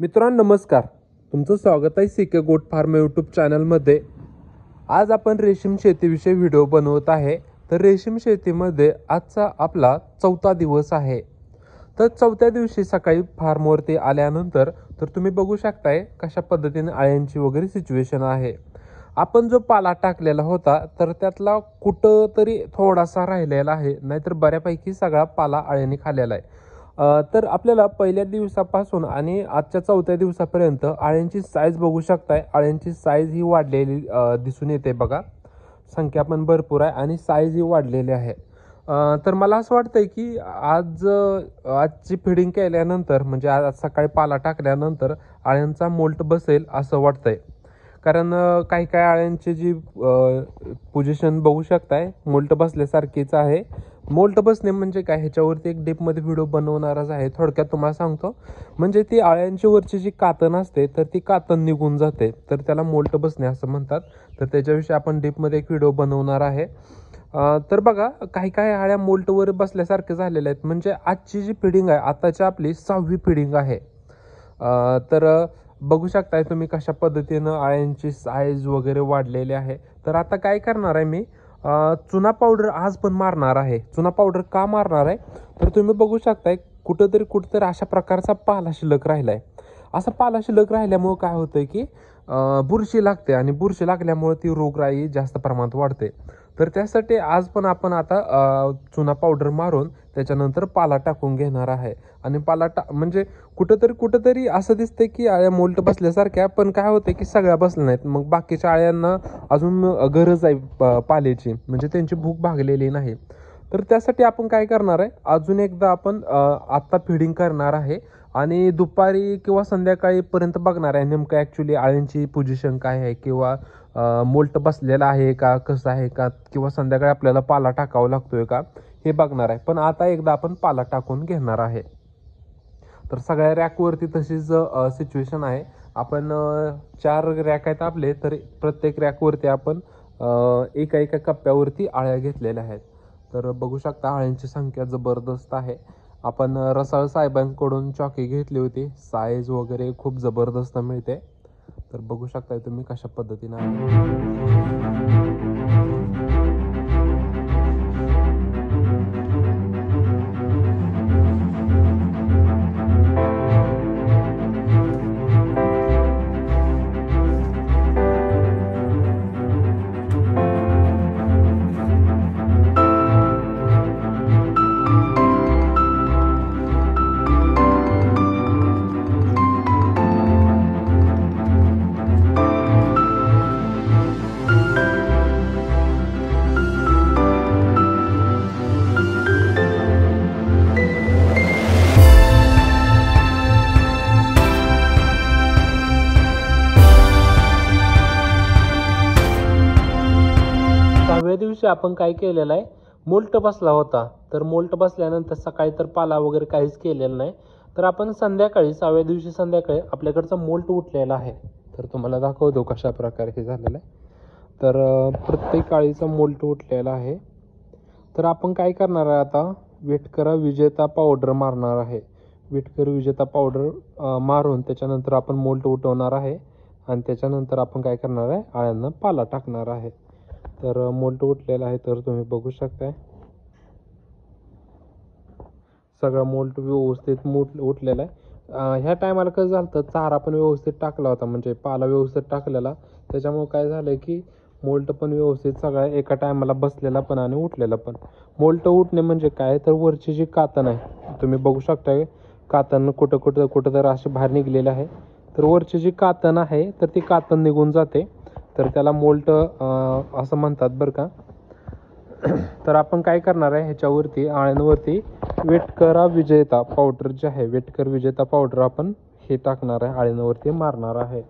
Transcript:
मित्रांनो नमस्कार, तुमचं स्वागत आहे सीके गोट फार्म यूट्यूब चॅनलमध्ये। आज आपण रेशीम शेतीविषयी व्हिडिओ बनवत आहे। तर रेशीम शेतीमध्ये आजचा आपला 4था दिवस आहे। तर 4थ्या दिवशी सकाळी फार्मवरती आल्यानंतर तर तुम्ही बघू शकताय कशा पद्धतीने आळ्यांची वगैरे सिच्युएशन आहे। आपण जो पाला टाकलेला होता तर त्यातला कुठं तरी थोडासा राहिलेला आहे, नाहीतर बऱ्यापैकी सगळा पाला आळ्यांनी खाल्लेला आहे। तर आपल्याला पहिल्या दिवसापासून आणि आजच्या 4थ्या दिवसापर्यंत आळ्यांची साईज बघू शकताय। आळ्यांची साईज ही वाढलेली दिसून येते बघा। संख्या पण भरपूर आहे आणि साईज ही वाढलेली आहे। तर मला असं वाटतंय की आजची फिडिंग केल्यानंतर म्हणजे आज सकाळी पाला टाकल्यानंतर आळ्यांचा मोल्ट बसेल असं वाटतंय। कारण काही काही आळ्यांची जी पोझिशन बघू शकताय मोल्ट बसल्यासारखीच आहे। मोल्ट बसणे म्हणजे काय, ह्याच्यावरती एक डीपमध्ये व्हिडिओ बनवणारच आहे। थोडक्यात तुम्हाला सांगतो, म्हणजे ती आळ्यांची वरची जी कातन असते तर ती कातन निघून जाते, तर त्याला मोल्ट बसणे असं म्हणतात। तर त्याच्याविषयी आपण डीपमध्ये एक व्हिडिओ बनवणार आहे। तर बघा, काही काही आळ्या मोल्टवर बसल्यासारखे झालेल्या आहेत। म्हणजे आजची जी फिडिंग आहे, आताची आपली 6वी फिडिंग आहे। तर बघू शकताय तुम्ही कशा पद्धतीनं आळ्यांची साईज वगैरे वाढलेली आहे। तर आता काय करणार आहे मी, चुना पावडर आज पण मारणार आहे। चुना पावडर का मारणार आहे तर तुम्ही बघू शकताय कुठंतरी अशा प्रकारचा पाला शिल्लक राहिलाय। असा पाला शिल्लक राहिल्यामुळे काय होतंय की बुरशी लागते आणि बुरशी लागल्यामुळे ती रोगराई जास्त प्रमाणात वाढते। तर त्यासाठी आज पण आपण आता चुना पावडर मारून त्याच्यानंतर पाला टाकून घेणार आहे। आणि पाला म्हणजे कुठंतरी असं दिसतंय की आळ्या मोल्ट बसल्यासारख्या, पण काय होतं की सगळ्या बसल्या नाहीत। मग बाकीच्या आळ्यांना अजून गरज आहे पाल्याची, म्हणजे त्यांची भूक भागलेली नाही। तर त्यासाठी आपण काय करणार आहे, अजून एकदा आपण आत्ता फिडिंग करणार आहे आणि दुपारी किंवा संध्याकाळीपर्यंत बघणार आहे नेमकं ॲक्च्युली आळ्यांची पोझिशन काय आहे, किंवा मोल्ट बसलेला आहे का, कसं आहे का, किंवा संध्याकाळी आपल्याला पाला टाकावा लागतोय का, हे बघणार आहे। पण आता एकदा आपण पाला टाकून घेणार आहे। तर सगळ्या रॅकवरती तशीच सिच्युएशन आहे। आपण 4 रॅक आहेत आपले, तर प्रत्येक रॅकवरती आपण एका कप्प्यावरती आळ्या घेतलेल्या आहेत। तर बघू शकता आळ्यांची संख्या जबरदस्त आहे। आपण रसाळ साहेबांकडून चॉकी घेतली होती, साईज वगैरे खूप जबरदस्त मिळते। तर बघू शकताय तुम्ही कशा पद्धतीने आहे। 6व्या दिवशी आपण काय केलेलं आहे, मोल्ट बसला होता। तर मोल्ट बसल्यानंतर सकाळी तर पाला वगैरे काहीच केलेलं नाही। तर आपण संध्याकाळी 6व्या दिवशी संध्याकाळी आपल्याकडचा मोल्ट उठलेला आहे। तर तुम्हाला दाखवतो कशा प्रकारे हे झालेलं आहे। तर प्रत्येक आळीचा मोल्ट उठलेला आहे। तर आपण काय करणार आहे आता, वेटकरा विजेता पावडर मारणार आहे। वेटकर विजेता पावडर मारून त्याच्यानंतर आपण मोल्ट उठवणार आहे आणि त्याच्यानंतर आपण काय करणार आहे, आळ्यांना पाला टाकणार आहे। तर मोल्ट उठलेला आहे, तर तुम्ही बघू शकताय सगळा मोल्ट व्यवस्थित उठलेला आहे। ह्या टायमाला कसं झालं, चारा पण व्यवस्थित टाकला होता, म्हणजे पाला व्यवस्थित टाकलेला। त्याच्यामुळे काय झालं की मोल्ट पण व्यवस्थित सगळा एका टायमाला बसलेला पण आणि उठलेला पण। मोल्ट उठणे म्हणजे काय, तर वरची जी कातन आहे तुम्ही बघू शकताय, कातन कुठं तर अशी बाहेर निघलेली आहे। तर वरची जी कातन आहे तर ती कातन निघून जाते, तर त्याला मोल्ट असं म्हणतात बरं का। तर आपण काय करणार आहे, ह्याच्यावरती आळ्यांवरती वेटकरा विजेता पावडर जे आहे, वेटकर विजेता पावडर आपण हे टाकणार आहे, आळ्यांवरती मारणार आहे।